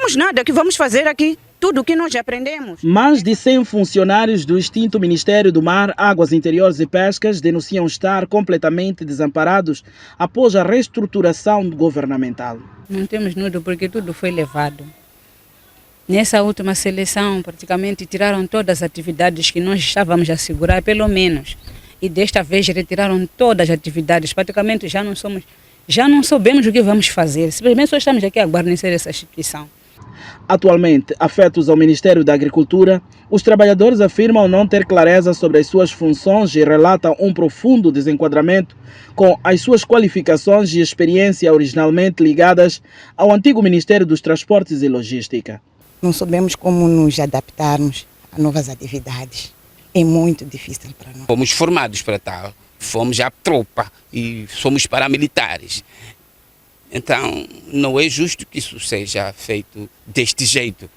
temos nada que vamos fazer aqui. Tudo o que nós aprendemos. Mais de 100 funcionários do extinto Ministério do Mar, Águas Interiores e Pescas denunciam estar completamente desamparados após a reestruturação governamental. Não temos nudo porque tudo foi levado. Nessa última seleção, praticamente tiraram todas as atividades que nós estávamos a segurar, pelo menos. E desta vez retiraram todas as atividades. Praticamente já não sabemos o que vamos fazer. Simplesmente só estamos aqui a guarnecer essa instituição. Atualmente, afetos ao Ministério da Agricultura, os trabalhadores afirmam não ter clareza sobre as suas funções e relatam um profundo desenquadramento com as suas qualificações e experiência originalmente ligadas ao antigo Ministério dos Transportes e Logística. Não sabemos como nos adaptarmos a novas atividades. É muito difícil para nós. Fomos formados para tal, fomos à tropa e somos paramilitares. Então, não é justo que isso seja feito deste jeito.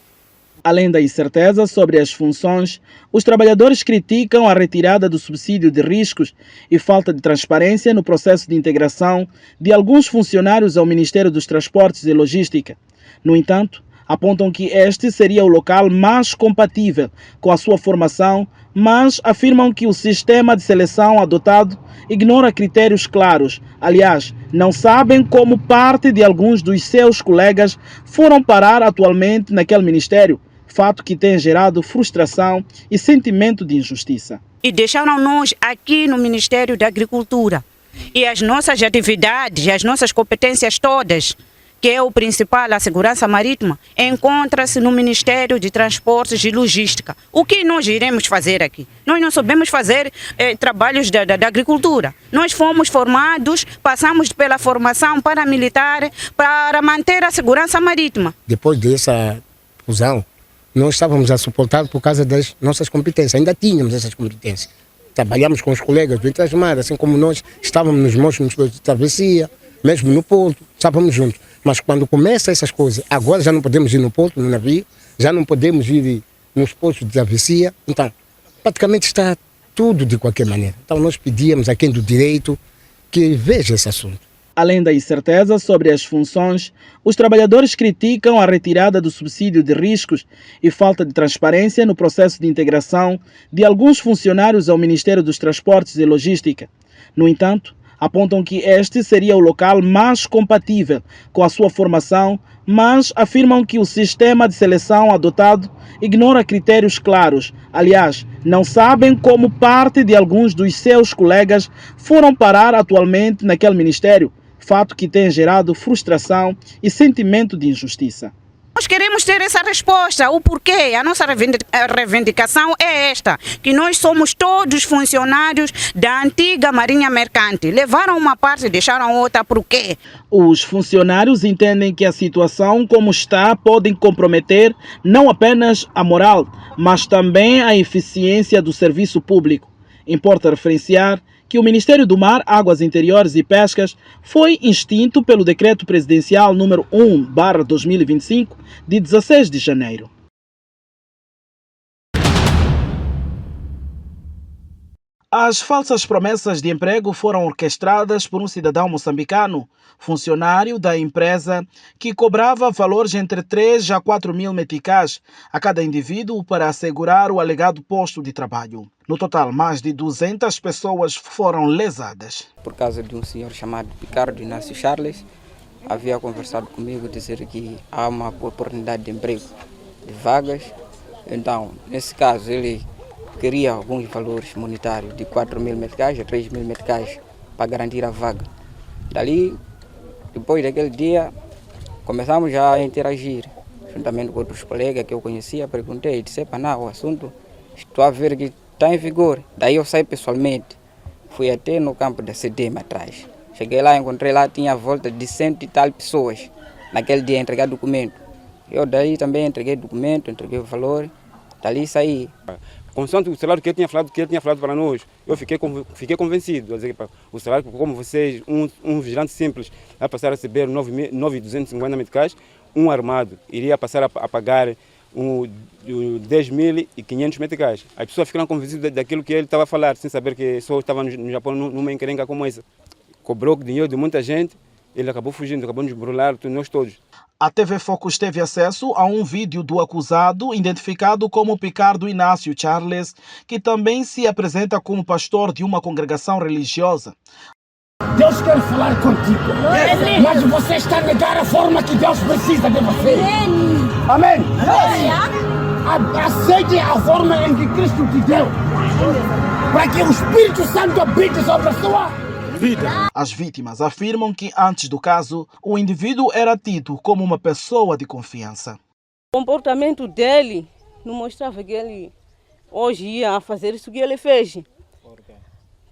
Além da incerteza sobre as funções, os trabalhadores criticam a retirada do subsídio de riscos e falta de transparência no processo de integração de alguns funcionários ao Ministério dos Transportes e Logística. No entanto, apontam que este seria o local mais compatível com a sua formação, mas afirmam que o sistema de seleção adotado ignora critérios claros. Aliás, não sabem como parte de alguns dos seus colegas foram parar atualmente naquele ministério, fato que tem gerado frustração e sentimento de injustiça. E deixaram-nos aqui no Ministério da Agricultura. E as nossas atividades, as nossas competências todas, que é o principal, a segurança marítima, encontra-se no Ministério de Transportes e Logística. O que nós iremos fazer aqui? Nós não sabemos fazer trabalhos da agricultura. Nós fomos formados, passamos pela formação paramilitar para manter a segurança marítima. Depois dessa fusão, nós estávamos a suportar por causa das nossas competências. Ainda tínhamos essas competências. Trabalhamos com os colegas do Intrasmar, assim como nós estávamos nos monstros de travessia, mesmo no porto, estávamos juntos. Mas quando começam essas coisas, agora já não podemos ir no porto, no navio, já não podemos ir nos postos de travessia. Então, praticamente está tudo de qualquer maneira. Então, nós pedíamos a quem do direito que veja esse assunto. Além da incerteza sobre as funções, os trabalhadores criticam a retirada do subsídio de riscos e falta de transparência no processo de integração de alguns funcionários ao Ministério dos Transportes e Logística. No entanto, apontam que este seria o local mais compatível com a sua formação, mas afirmam que o sistema de seleção adotado ignora critérios claros. Aliás, não sabem como parte de alguns dos seus colegas foram parar atualmente naquele ministério, fato que tem gerado frustração e sentimento de injustiça. Nós queremos ter essa resposta, o porquê. A nossa reivindicação é esta, que nós somos todos funcionários da antiga Marinha Mercante. Levaram uma parte e deixaram outra, por quê? Os funcionários entendem que a situação como está pode comprometer não apenas a moral, mas também a eficiência do serviço público. Importa referenciar que o Ministério do Mar, Águas Interiores e Pescas foi extinto pelo Decreto Presidencial número 1/2025, de 16 de janeiro. As falsas promessas de emprego foram orquestradas por um cidadão moçambicano, funcionário da empresa, que cobrava valores entre 3 a 4 mil meticais a cada indivíduo para assegurar o alegado posto de trabalho. No total, mais de 200 pessoas foram lesadas. Por causa de um senhor chamado Ricardo Inácio Charles, havia conversado comigo, dizer que há uma oportunidade de emprego, de vagas. Então, nesse caso, ele queria alguns valores monetários de 4 mil meticais a 3 mil meticais para garantir a vaga. Dali, depois daquele dia, começamos já a interagir. Juntamente com outros colegas que eu conhecia, perguntei, disse, não, o assunto, estou a ver que está em vigor. Daí eu saí pessoalmente, fui até no campo da CDM atrás. Cheguei lá, encontrei lá, tinha volta de 100 e tal pessoas naquele dia a entregar documento. Eu daí também entreguei documento, entreguei o valor, dali saí. Consoante o salário que ele tinha falado para nós, eu fiquei convencido. O salário, como vocês, um vigilante simples, vai passar a receber 9.250 meticais, um armado iria passar a pagar 10.500 meticais. As pessoas ficaram convencidas daquilo que ele estava a falar, sem saber que só estava no Japão numa encrenca como essa. Cobrou dinheiro de muita gente, ele acabou fugindo, acabou nos burlar, nós todos. A TV Focus teve acesso a um vídeo do acusado, identificado como Picardo Inácio Charles, que também se apresenta como pastor de uma congregação religiosa. Deus quer falar contigo, mas você está a negar a forma que Deus precisa de você. Amém. Aceite a forma em que Cristo te deu, para que o Espírito Santo habite sobre a sua vida. As vítimas afirmam que antes do caso, o indivíduo era tido como uma pessoa de confiança. O comportamento dele não mostrava que ele hoje ia fazer isso que ele fez.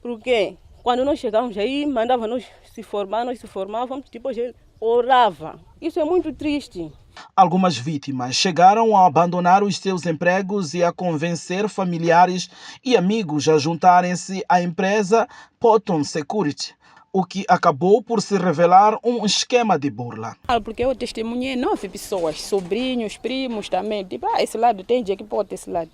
Por quê? Quando nós chegávamos aí, mandava nós se formar, nós se formávamos, depois ele orava. Isso é muito triste. Algumas vítimas chegaram a abandonar os seus empregos e a convencer familiares e amigos a juntarem-se à empresa Poton Security, o que acabou por se revelar um esquema de burla. Porque eu testemunhei 9 pessoas, sobrinhos, primos também. Tipo, esse lado tem dia que pode esse lado.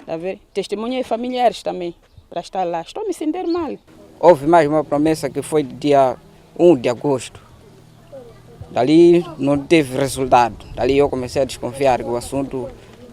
Tá vendo? Testemunhei familiares também para estar lá. Estou me sentindo mal. Houve mais uma promessa que foi dia 1 de agosto. Dali não teve resultado. Dali eu comecei a desconfiar que o assunto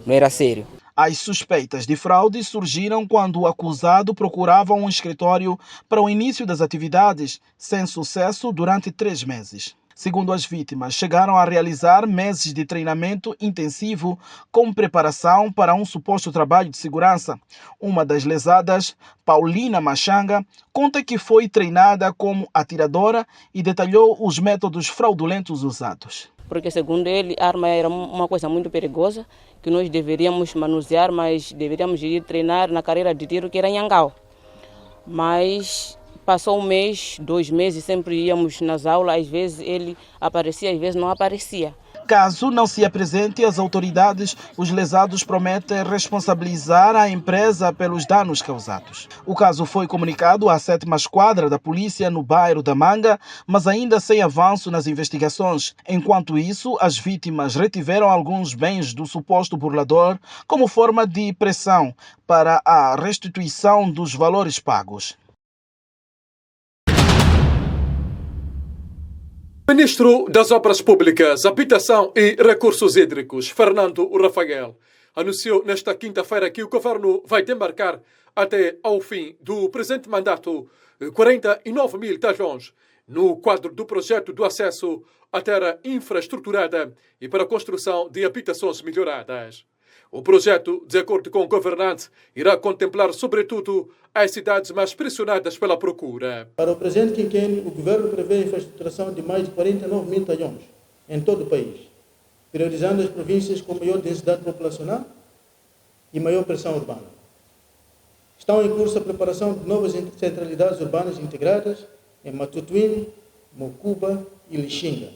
não era sério. As suspeitas de fraude surgiram quando o acusado procurava um escritório para o início das atividades, sem sucesso durante 3 meses. Segundo as vítimas, chegaram a realizar meses de treinamento intensivo com preparação para um suposto trabalho de segurança. Uma das lesadas, Paulina Machanga, conta que foi treinada como atiradora e detalhou os métodos fraudulentos usados. Porque, segundo ele, a arma era uma coisa muito perigosa, que nós deveríamos manusear, mas deveríamos ir treinar na carreira de tiro, que era em Angau. Mas passou 1 mês, 2 meses, sempre íamos nas aulas, às vezes ele aparecia, às vezes não aparecia. Caso não se apresente às autoridades, os lesados prometem responsabilizar a empresa pelos danos causados. O caso foi comunicado à 7ª Esquadra da Polícia no bairro da Manga, mas ainda sem avanço nas investigações. Enquanto isso, as vítimas retiveram alguns bens do suposto burlador como forma de pressão para a restituição dos valores pagos. Ministro das Obras Públicas, Habitação e Recursos Hídricos, Fernando Rafael, anunciou nesta quinta-feira que o governo vai demarcar até ao fim do presente mandato 49 mil tajões no quadro do projeto do acesso à terra infraestruturada e para a construção de habitações melhoradas. O projeto, de acordo com o governante, irá contemplar, sobretudo, as cidades mais pressionadas pela procura. Para o presente quinquênio, o governo prevê a infraestruturação de mais de 49 mil talhões em todo o país, priorizando as províncias com maior densidade populacional e maior pressão urbana. Estão em curso a preparação de novas centralidades urbanas integradas em Matutuíne, Mocuba e Lixinga.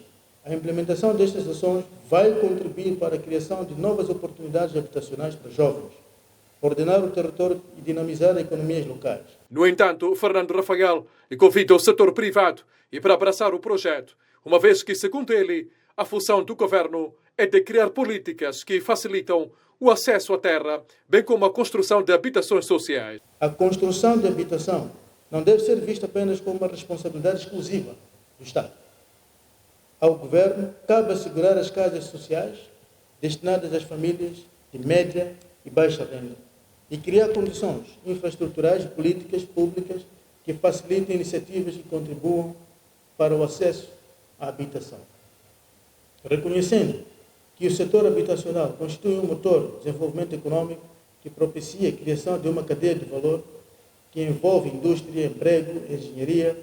A implementação destas ações vai contribuir para a criação de novas oportunidades habitacionais para jovens, ordenar o território e dinamizar economias locais. No entanto, Fernando Rafael convida o setor privado para abraçar o projeto, uma vez que, segundo ele, a função do governo é de criar políticas que facilitam o acesso à terra, bem como a construção de habitações sociais. A construção de habitação não deve ser vista apenas como uma responsabilidade exclusiva do Estado. Ao governo, cabe assegurar as casas sociais destinadas às famílias de média e baixa renda e criar condições infraestruturais e políticas públicas que facilitem iniciativas que contribuam para o acesso à habitação. Reconhecendo que o setor habitacional constitui um motor de desenvolvimento econômico que propicia a criação de uma cadeia de valor que envolve indústria, emprego, engenharia,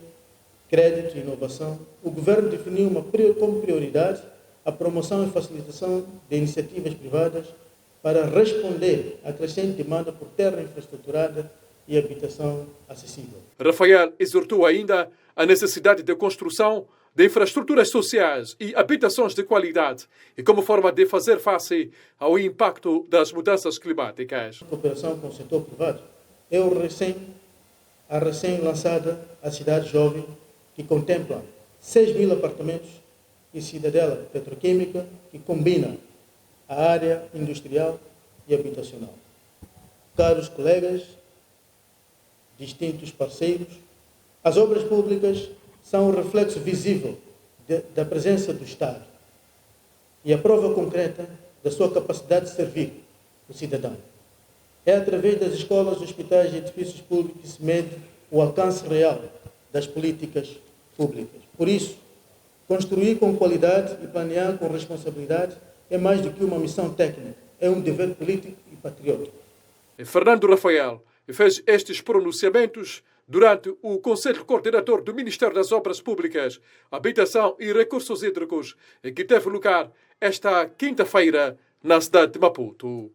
crédito e inovação, o governo definiu como prioridade a promoção e facilitação de iniciativas privadas para responder à crescente demanda por terra infraestruturada e habitação acessível. Rafael exortou ainda a necessidade de construção de infraestruturas sociais e habitações de qualidade e como forma de fazer face ao impacto das mudanças climáticas. A cooperação com o setor privado é a recém-lançada A Cidade Jovem, que contempla 6 mil apartamentos e cidadela petroquímica que combina a área industrial e habitacional. Caros colegas, distintos parceiros, as obras públicas são um reflexo visível da presença do Estado e a prova concreta da sua capacidade de servir o cidadão. É através das escolas, hospitais e edifícios públicos que se mede o alcance real das políticas públicas. Por isso, construir com qualidade e planear com responsabilidade é mais do que uma missão técnica, é um dever político e patriótico. Fernando Rafael fez estes pronunciamentos durante o Conselho Coordenador do Ministério das Obras Públicas, Habitação e Recursos Hídricos, que teve lugar esta quinta-feira na cidade de Maputo.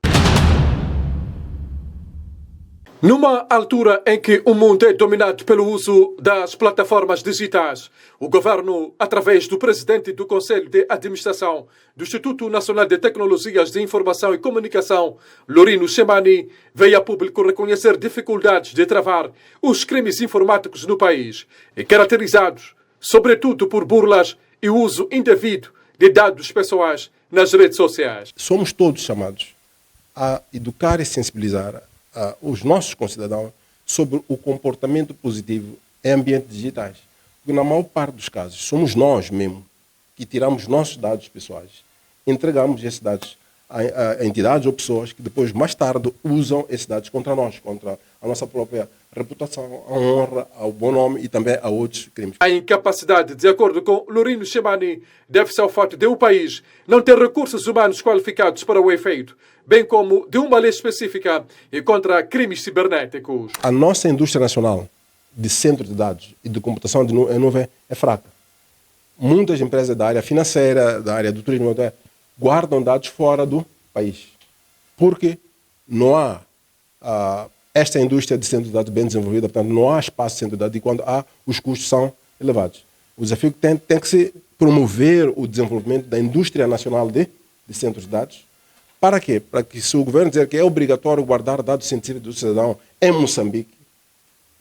Numa altura em que o mundo é dominado pelo uso das plataformas digitais, o governo, através do presidente do Conselho de Administração do Instituto Nacional de Tecnologias de Informação e Comunicação, Lorino Chemani, veio a público reconhecer dificuldades de travar os crimes informáticos no país, caracterizados, sobretudo, por burlas e uso indevido de dados pessoais nas redes sociais. Somos todos chamados a educar e sensibilizar os nossos concidadãos sobre o comportamento positivo em ambientes digitais. Porque na maior parte dos casos, somos nós mesmo que tiramos nossos dados pessoais, entregamos esses dados a entidades ou pessoas que depois, mais tarde, usam esses dados contra nós, contra a nossa própria reputação, a honra, ao bom nome e também a outros crimes. A incapacidade, de acordo com Lorino Chemani, deve-se ao fato de o país não ter recursos humanos qualificados para o efeito, bem como de uma lei específica e contra crimes cibernéticos. A nossa indústria nacional de centro de dados e de computação em nuvem é fraca. Muitas empresas da área financeira, da área do turismo, guardam dados fora do país, porque não há esta indústria de centro de dados bem desenvolvida, portanto não há espaço de centro de dados e quando há, os custos são elevados. O desafio tem que se promover o desenvolvimento da indústria nacional de centros de dados. Para quê? Para que se o governo dizer que é obrigatório guardar dados científicos do cidadão em Moçambique,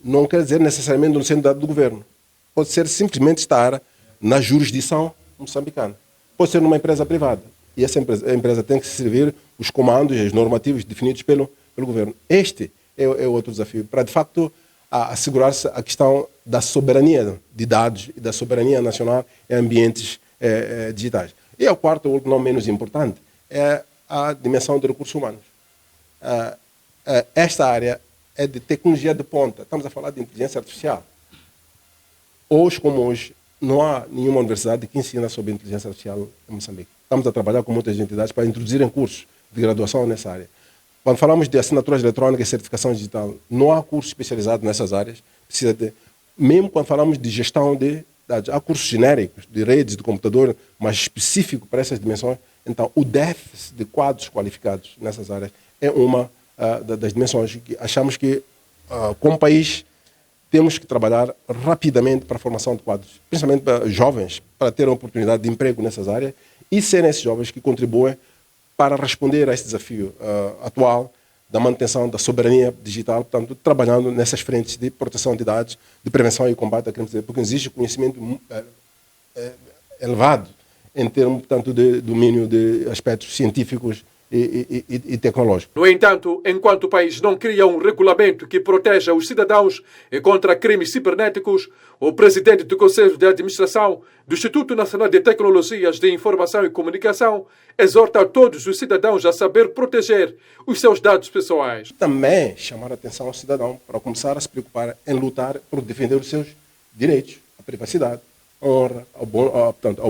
não quer dizer necessariamente no centro de dados do governo. Pode ser simplesmente estar na jurisdição moçambicana. Pode ser numa empresa privada. E essa empresa tem que servir os comandos e os normativos definidos pelo governo. Este é outro desafio, para de facto assegurar-se a questão da soberania de dados e da soberania nacional em ambientes digitais. E o quarto, não menos importante, é a dimensão de recursos humanos. Esta área é de tecnologia de ponta. Estamos a falar de inteligência artificial. Hoje como hoje, não há nenhuma universidade que ensina sobre inteligência artificial em Moçambique. Estamos a trabalhar com muitas entidades para introduzirem cursos de graduação nessa área. Quando falamos de assinaturas eletrônicas e certificação digital, não há curso especializado nessas áreas. Precisa ter. Mesmo quando falamos de gestão de dados, há cursos genéricos de redes, de computador, mas específico para essas dimensões. Então, o déficit de quadros qualificados nessas áreas é uma das dimensões que achamos que, como país, temos que trabalhar rapidamente para a formação de quadros, principalmente para jovens, para ter a oportunidade de emprego nessas áreas e serem esses jovens que contribuem para responder a esse desafio atual da manutenção da soberania digital, portanto, trabalhando nessas frentes de proteção de dados, de prevenção e combate a crimes, porque existe conhecimento elevado em termos, portanto, de domínio de aspectos científicos e tecnológicos. No entanto, enquanto o país não cria um regulamento que proteja os cidadãos contra crimes cibernéticos, o presidente do Conselho de Administração do Instituto Nacional de Tecnologias de Informação e Comunicação exorta a todos os cidadãos a saber proteger os seus dados pessoais. Também chamar a atenção ao cidadão para começar a se preocupar em lutar por defender os seus direitos, a privacidade, a honra, ao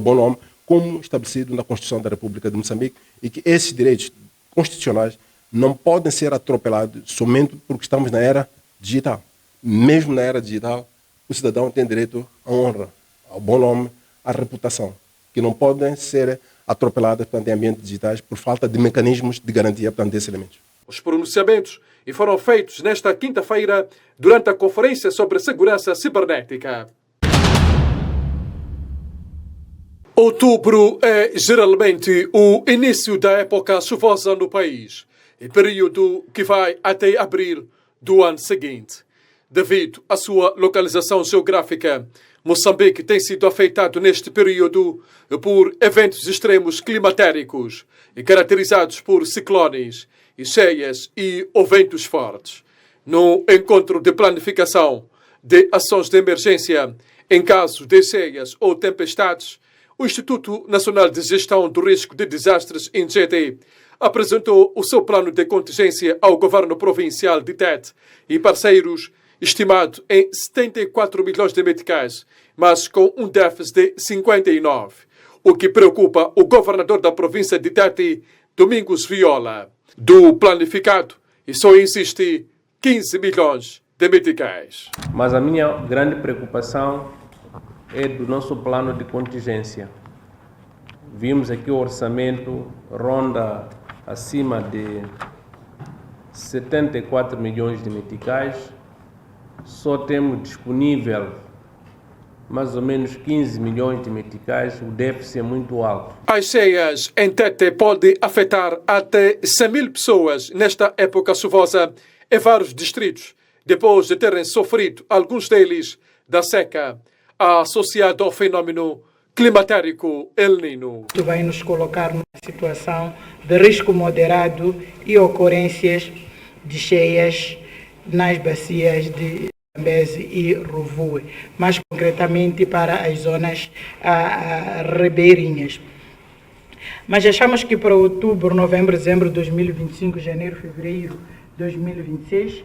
bom nome, como estabelecido na Constituição da República de Moçambique, e que esses direitos constitucionais não podem ser atropelados somente porque estamos na era digital. Mesmo na era digital, o cidadão tem direito à honra, ao bom nome, à reputação, que não podem ser atropeladas, portanto, em ambientes digitais por falta de mecanismos de garantia, portanto, desses elementos. Os pronunciamentos foram feitos nesta quinta-feira durante a Conferência sobre Segurança Cibernética. Outubro é geralmente o início da época chuvosa no país, período que vai até abril do ano seguinte. Devido à sua localização geográfica, Moçambique tem sido afetado neste período por eventos extremos climatéricos, caracterizados por ciclones, cheias e ventos fortes. No encontro de planificação de ações de emergência em caso de cheias ou tempestades, o Instituto Nacional de Gestão do Risco de Desastres, INGT, apresentou o seu plano de contingência ao governo provincial de Tete e parceiros, estimado em 74 milhões de meticais, mas com um déficit de 59, o que preocupa o governador da província de Tete, Domingos Viola. Do planificado, e só existe 15 milhões de meticais. Mas a minha grande preocupação é do nosso plano de contingência. Vimos aqui o orçamento ronda acima de 74 milhões de meticais. Só temos disponível mais ou menos 15 milhões de meticais. O déficit é muito alto. As cheias em Tete podem afetar até 100 mil pessoas nesta época chuvosa em vários distritos, depois de terem sofrido, alguns deles, da seca associada ao fenômeno climatérico El Niño. Isto vai nos colocar numa situação de risco moderado e ocorrências de cheias nas bacias de Zambeze e Rovue, mais concretamente para as zonas ribeirinhas. Mas achamos que para outubro, novembro, dezembro de 2025, janeiro, fevereiro de 2026,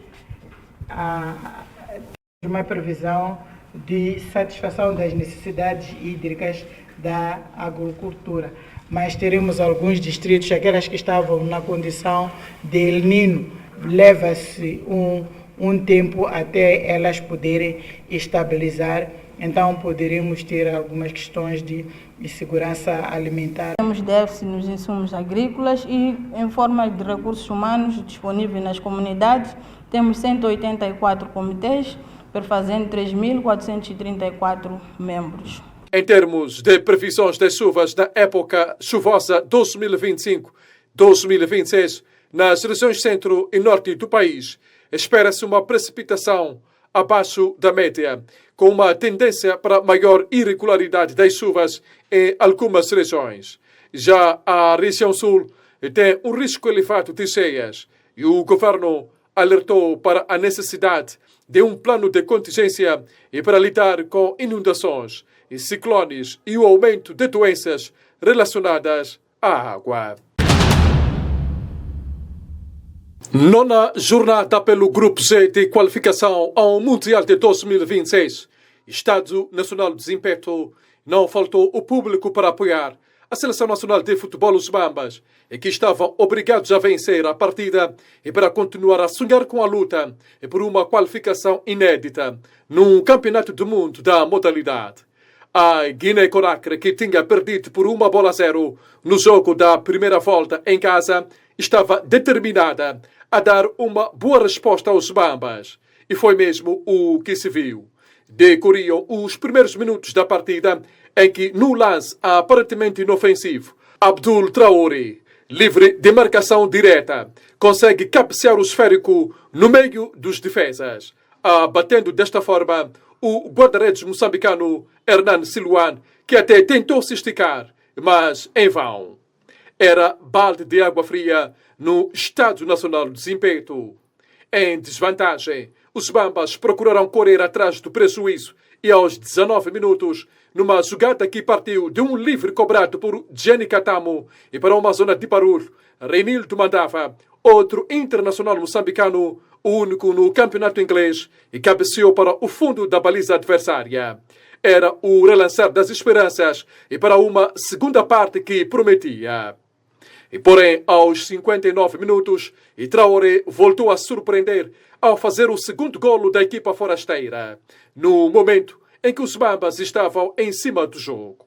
temos uma previsão de satisfação das necessidades hídricas da agricultura. Mas teremos alguns distritos, aquelas que estavam na condição de El Niño, leva-se um tempo até elas poderem estabilizar, então poderemos ter algumas questões de segurança alimentar. Temos déficit nos insumos agrícolas e em forma de recursos humanos disponíveis nas comunidades, temos 184 comitês, perfazendo 3.434 membros. Em termos de previsões das chuvas na época chuvosa 2025-2026, nas regiões centro e norte do país, espera-se uma precipitação abaixo da média, com uma tendência para maior irregularidade das chuvas em algumas regiões. Já a região sul tem um risco elevado de cheias e o governo alertou para a necessidade de um plano de contingência e para lidar com inundações e ciclones e o aumento de doenças relacionadas à água. Nona jornada pelo Grupo G de qualificação ao Mundial de 2026. Estado Nacional de Desempenho, não faltou o público para apoiar a Seleção Nacional de Futebol Os Bambas, e que estavam obrigados a vencer a partida e para continuar a sonhar com a luta e por uma qualificação inédita num campeonato do mundo da modalidade. A Guiné-Conakry, que tinha perdido por 1-0 no jogo da primeira volta em casa, estava determinada a dar uma boa resposta aos Bambas. E foi mesmo o que se viu. Decorriam os primeiros minutos da partida em que, no lance aparentemente inofensivo, Abdul Traoré, livre de marcação direta, consegue cabecear o esférico no meio dos defesas, abatendo desta forma o guarda-redes moçambicano Hernan Siluan, que até tentou se esticar, mas em vão. Era balde de água fria no Estado Nacional de Desempenho. Em desvantagem, os Bambas procuraram correr atrás do prejuízo e aos 19 minutos, numa jogada que partiu de um livre cobrado por Jenny Catamo e para uma zona de barulho, Reinildo mandava outro internacional moçambicano, o único no campeonato inglês, e cabeceou para o fundo da baliza adversária. Era o relançar das esperanças e para uma segunda parte que prometia. E porém, aos 59 minutos, Traoré voltou a surpreender ao fazer o segundo golo da equipa forasteira, no momento em que os Bambas estavam em cima do jogo.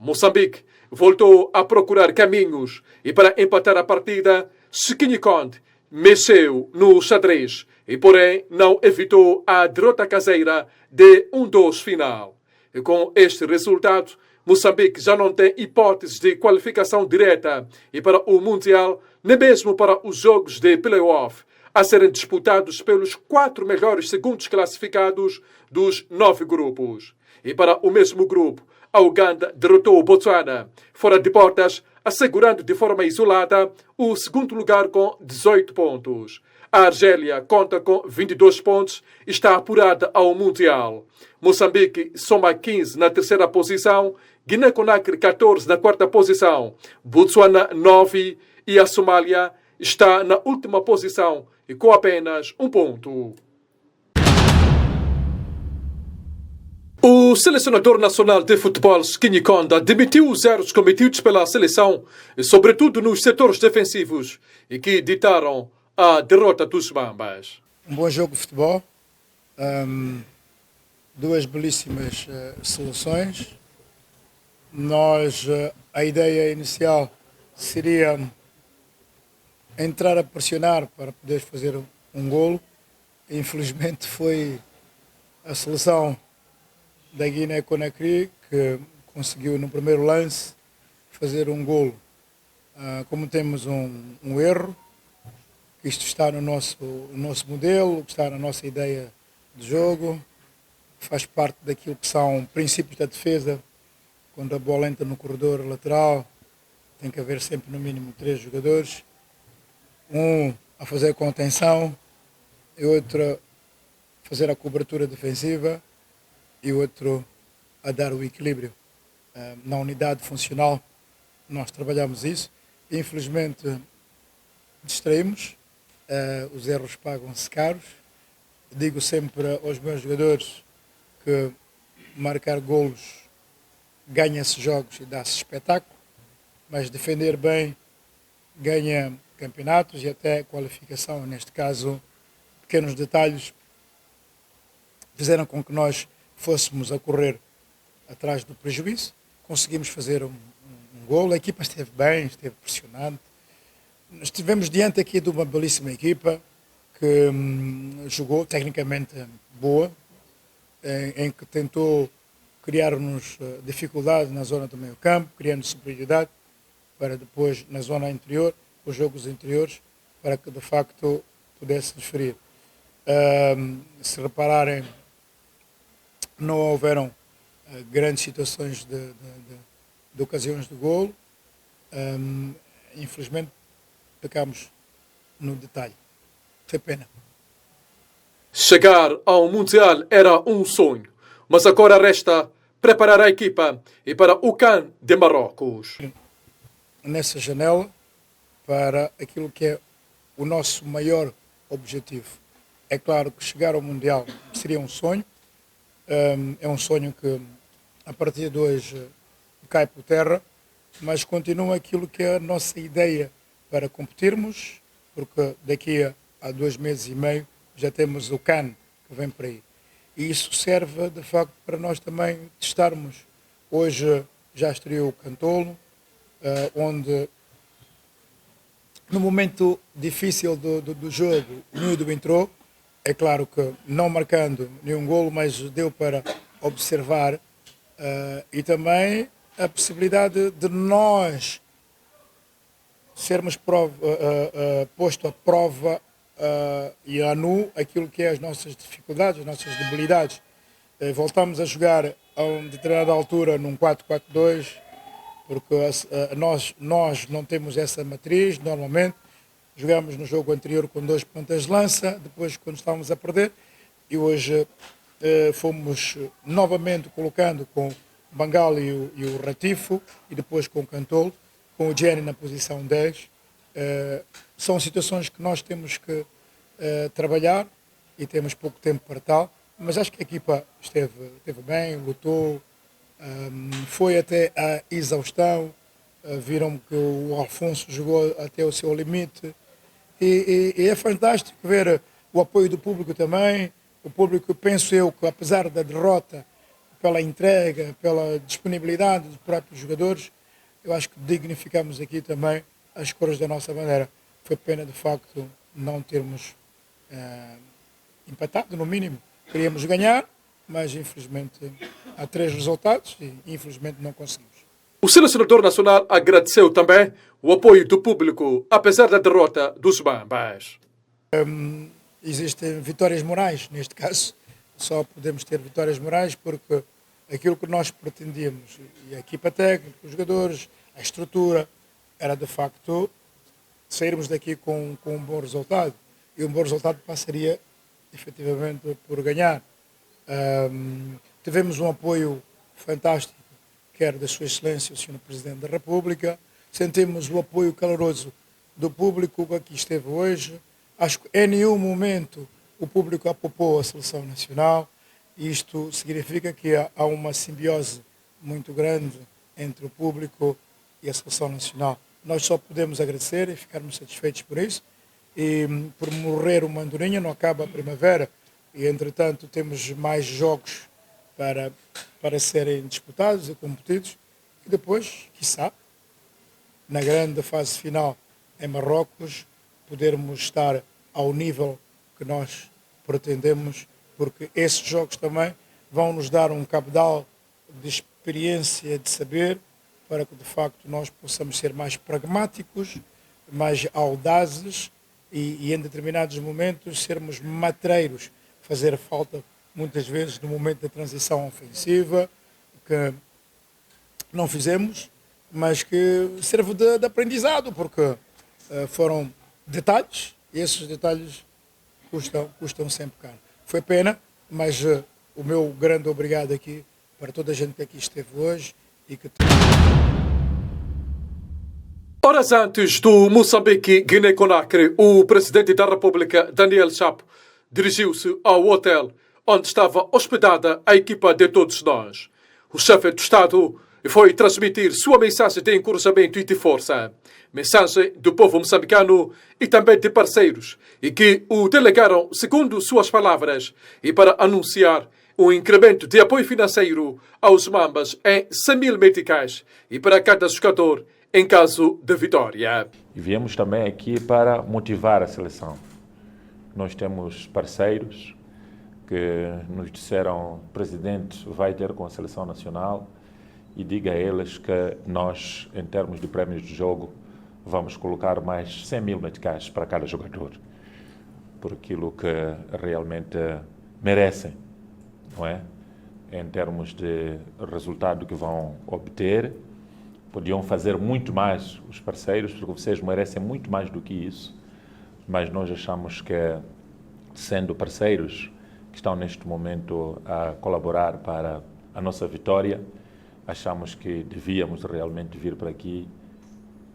Moçambique voltou a procurar caminhos e para empatar a partida, Chiquinho Conde mexeu no xadrez e porém não evitou a derrota caseira de 1-2 final. E com este resultado, Moçambique já não tem hipóteses de qualificação direta e para o Mundial, nem mesmo para os jogos de play-off, a serem disputados pelos 4 melhores segundos classificados dos 9 grupos. E para o mesmo grupo, a Uganda derrotou o Botswana, fora de portas, assegurando de forma isolada o segundo lugar com 18 pontos. A Argélia conta com 22 pontos e está apurada ao Mundial. Moçambique soma 15 na terceira posição, Guiné-Conakry 14 na quarta posição, Botsuana 9 e a Somália está na última posição e com apenas um ponto. O selecionador nacional de futebol, Skinny Konda, demitiu os erros cometidos pela seleção, sobretudo nos setores defensivos, e que ditaram a derrota dos Mambas. Um bom jogo de futebol, duas belíssimas soluções. A ideia inicial seria entrar a pressionar para poder fazer um golo. Infelizmente foi a seleção da Guiné-Conakry que conseguiu no primeiro lance fazer um golo. Como temos um erro, isto está no nosso modelo, está na nossa ideia de jogo, faz parte daquilo que são princípios da defesa. Quando a bola entra no corredor lateral, tem que haver sempre no mínimo 3 jogadores, um a fazer contenção e outro a fazer a cobertura defensiva e outro a dar o equilíbrio. Na unidade funcional nós trabalhamos isso. Infelizmente distraímos, os erros pagam-se caros. Digo sempre aos meus jogadores que marcar golos ganha-se jogos e dá-se espetáculo, mas defender bem ganha campeonatos e até qualificação. Neste caso, pequenos detalhes fizeram com que nós fôssemos a correr atrás do prejuízo. Conseguimos fazer um golo, a equipa esteve bem, esteve pressionante. Estivemos diante aqui de uma belíssima equipa que jogou tecnicamente boa, em que tentou criar-nos dificuldades na zona do meio campo, criando superioridade para depois, na zona interior, os jogos interiores, para que de facto pudéssemos ferir. Se repararem, não houveram grandes situações de ocasiões de golo. Infelizmente, pecamos no detalhe. Foi pena. Chegar ao Mundial era um sonho, mas agora resta preparar a equipa e para o CAN de Marrocos. Nessa janela, para aquilo que é o nosso maior objetivo. É claro que chegar ao Mundial seria um sonho. É um sonho que, a partir de hoje, cai por terra, mas continua aquilo que é a nossa ideia para competirmos, porque daqui a 2 meses e meio já temos o CAN que vem por aí. E isso serve, de facto, para nós também testarmos. Hoje já estreou o Cantolo, onde, no momento difícil do jogo, o miúdo entrou. É claro que não marcando nenhum golo, mas deu para observar. E também a possibilidade de nós sermos posto à prova e a nu aquilo que é as nossas dificuldades, as nossas debilidades. Voltamos a jogar a uma determinada altura num 4-4-2, porque nós não temos essa matriz normalmente. Jogamos no jogo anterior com 2 pontas de lança, depois quando estávamos a perder, e hoje fomos novamente colocando com o Bangal e o Ratifo, e depois com o Cantolo, com o Jenny na posição 10. São situações que nós temos que trabalhar e temos pouco tempo para tal, mas acho que a equipa esteve bem, lutou, foi até a exaustão. Viram que o Alfonso jogou até o seu limite e é fantástico ver o apoio do público também. O público, penso eu, que apesar da derrota, pela entrega, pela disponibilidade dos próprios jogadores, eu acho que dignificamos aqui também as cores da nossa bandeira. Foi pena, de facto, não termos empatado, no mínimo. Queríamos ganhar, mas infelizmente há 3 resultados e infelizmente não conseguimos. O selecionador nacional agradeceu também o apoio do público, apesar da derrota dos Bambas. Existem vitórias morais, neste caso. Só podemos ter vitórias morais porque aquilo que nós pretendíamos, e a equipa técnica, os jogadores, a estrutura, era de facto sairmos daqui com um bom resultado. e um bom resultado passaria efetivamente por ganhar. Tivemos um apoio fantástico, quer da Sua Excelência, o Sr. Presidente da República, sentimos o apoio caloroso do público que aqui esteve hoje. Acho que em nenhum momento o público apopou a Seleção Nacional. Isto significa que há uma simbiose muito grande entre o público e a Seleção Nacional. Nós só podemos agradecer e ficarmos satisfeitos por isso. E por morrer uma andorinha não acaba a primavera e, entretanto, temos mais jogos para serem disputados e competidos. E depois, quiçá, na grande fase final em Marrocos, podermos estar ao nível que nós pretendemos, porque esses jogos também vão nos dar um cabedal de experiência, de saber, para que de facto nós possamos ser mais pragmáticos, mais audazes e em determinados momentos sermos matreiros, fazer falta muitas vezes no momento da transição ofensiva, que não fizemos, mas que serve de aprendizado, porque foram detalhes e esses detalhes custam sempre caro. Foi pena, mas o meu grande obrigado aqui para toda a gente que aqui esteve hoje e que... Horas antes do Moçambique-Guiné-Conakry, o presidente da República, Daniel Chapo, dirigiu-se ao hotel onde estava hospedada a equipa de todos nós. O chefe do Estado foi transmitir sua mensagem de encorajamento e de força. Mensagem do povo moçambicano e também de parceiros, e que o delegaram segundo suas palavras, e para anunciar um incremento de apoio financeiro aos Mambas em 100 mil meticais e para cada jogador em caso de vitória. E viemos também aqui para motivar a seleção. Nós temos parceiros que nos disseram: presidente, vai ter com a seleção nacional e diga a eles que nós, em termos de prémios de jogo, vamos colocar mais 100 mil meticais para cada jogador, por aquilo que realmente merecem, não é? Em termos de resultado que vão obter. Podiam fazer muito mais os parceiros, porque vocês merecem muito mais do que isso, mas nós achamos que, sendo parceiros que estão neste momento a colaborar para a nossa vitória, achamos que devíamos realmente vir para aqui,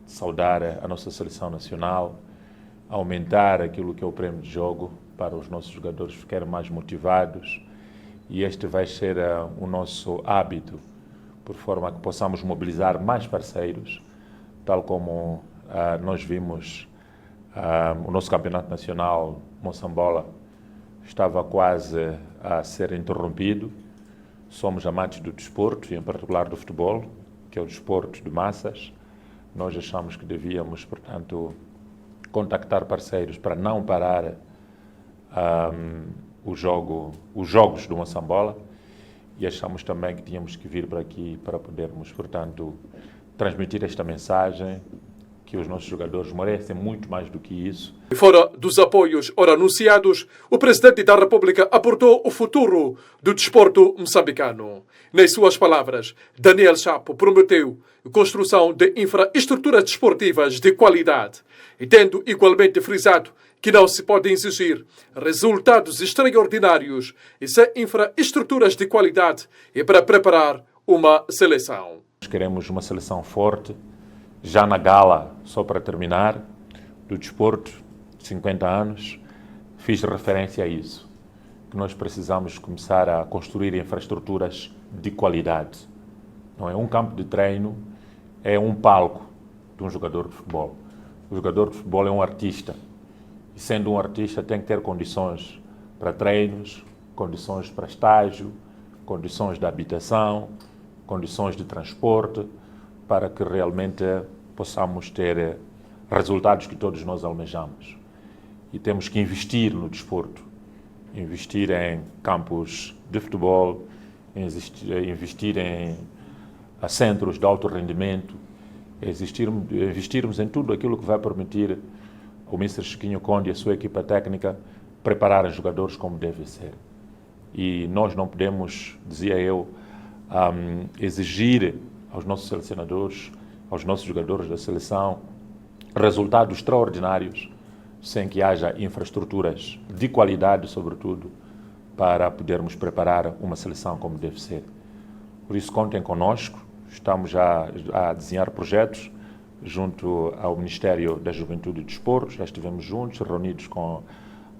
saudar a nossa seleção nacional, aumentar aquilo que é o prémio de jogo para os nossos jogadores ficarem mais motivados, e este vai ser o nosso hábito, por forma que possamos mobilizar mais parceiros, tal como nós vimos o nosso campeonato nacional, Moçambola, estava quase a ser interrompido. Somos amantes do desporto, e em particular do futebol, que é o desporto de massas. Nós achamos que devíamos, portanto, contactar parceiros para não parar os jogos do Moçambola. E achamos também que tínhamos que vir para aqui para podermos, portanto, transmitir esta mensagem, que os nossos jogadores merecem muito mais do que isso. Fora dos apoios ora anunciados, o presidente da República aportou o futuro do desporto moçambicano. Nas suas palavras, Daniel Chapo prometeu a construção de infraestruturas desportivas de qualidade, e tendo igualmente frisado que não se pode exigir resultados extraordinários e sem infraestruturas de qualidade e para preparar uma seleção. Nós queremos uma seleção forte. Já na gala, só para terminar, do desporto de 50 anos, fiz referência a isso, que nós precisamos começar a construir infraestruturas de qualidade. Não é um campo de treino, é um palco de um jogador de futebol. O jogador de futebol é um artista. E sendo um artista tem que ter condições para treinos, condições para estágio, condições de habitação, condições de transporte, para que realmente possamos ter resultados que todos nós almejamos. E temos que investir no desporto, investir em campos de futebol, investir em centros de alto rendimento, investirmos em tudo aquilo que vai permitir o Mr. Chiquinho Conde e a sua equipa técnica prepararem jogadores como deve ser. E nós não podemos, dizia eu, exigir aos nossos selecionadores, aos nossos jogadores da seleção, resultados extraordinários sem que haja infraestruturas de qualidade, sobretudo, para podermos preparar uma seleção como deve ser. Por isso, contem connosco. Estamos já a desenhar projetos junto ao Ministério da Juventude e Desporto. Já estivemos juntos, reunidos com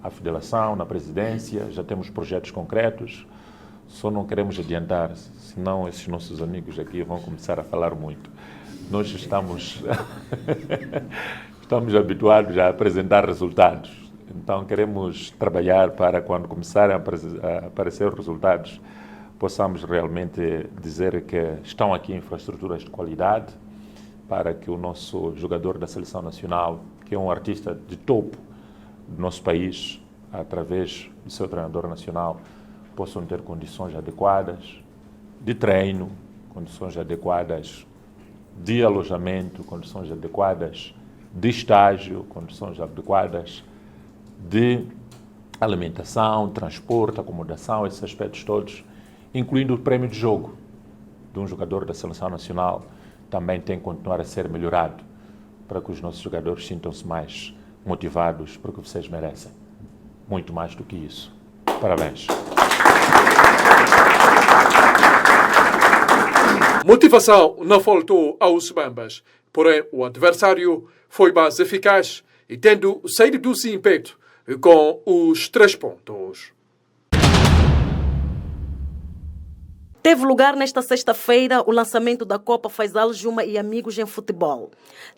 a Federação, na presidência. Já temos projetos concretos. Só não queremos adiantar, senão esses nossos amigos aqui vão começar a falar muito. Nós estamos habituados a apresentar resultados. Então, queremos trabalhar para, quando começarem a aparecer resultados, possamos realmente dizer que estão aqui infraestruturas de qualidade para que o nosso jogador da Seleção Nacional, que é um artista de topo do nosso país, através do seu treinador nacional, possam ter condições adequadas de treino, condições adequadas de alojamento, condições adequadas de estágio, condições adequadas de alimentação, transporte, acomodação, esses aspectos todos, incluindo o prêmio de jogo de um jogador da Seleção Nacional, também tem que continuar a ser melhorado para que os nossos jogadores sintam-se mais motivados, porque vocês merecem muito mais do que isso. Parabéns. Motivação não faltou aos Bambas, porém o adversário foi mais eficaz e tendo saído do desempenho com os 3 pontos. Teve lugar nesta sexta-feira o lançamento da Copa Faisal Juma e Amigos em Futebol.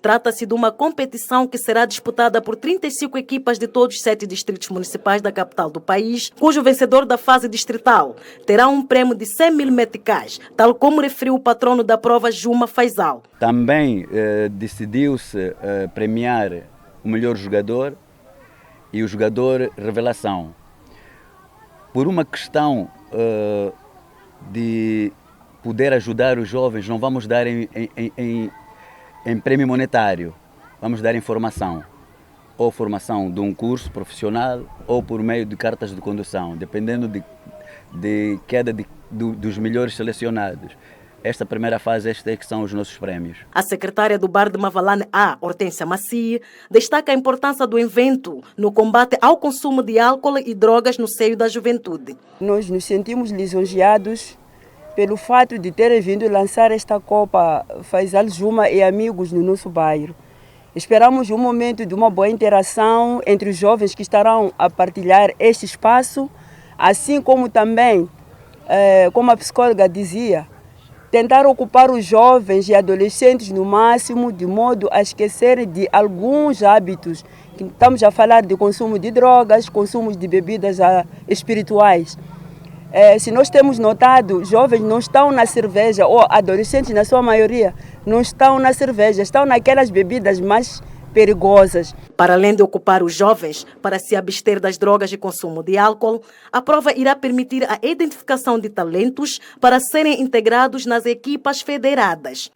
Trata-se de uma competição que será disputada por 35 equipas de todos os 7 distritos municipais da capital do país, cujo vencedor da fase distrital terá um prêmio de 100 mil meticais, tal como referiu o patrono da prova Juma Faisal. Também decidiu-se premiar o melhor jogador e o jogador revelação. Por uma questão de poder ajudar os jovens, não vamos dar em prêmio monetário, vamos dar em formação. Ou formação de um curso profissional ou por meio de cartas de condução, dependendo de queda dos melhores selecionados. Esta primeira fase, estes é que são os nossos prémios. A secretária do Bar de Mavalane A, Hortência Maci, destaca a importância do evento no combate ao consumo de álcool e drogas no seio da juventude. Nós nos sentimos lisonjeados pelo fato de terem vindo lançar esta Copa Faisal Juma e Amigos no nosso bairro. Esperamos um momento de uma boa interação entre os jovens que estarão a partilhar este espaço, assim como também, como a psicóloga dizia, tentar ocupar os jovens e adolescentes no máximo, de modo a esquecerem de alguns hábitos. Estamos a falar de consumo de drogas, consumo de bebidas espirituais. Se nós temos notado, jovens não estão na cerveja, ou adolescentes na sua maioria, não estão na cerveja, estão naquelas bebidas mais perigosas. Para além de ocupar os jovens para se abster das drogas e consumo de álcool, a prova irá permitir a identificação de talentos para serem integrados nas equipas federadas.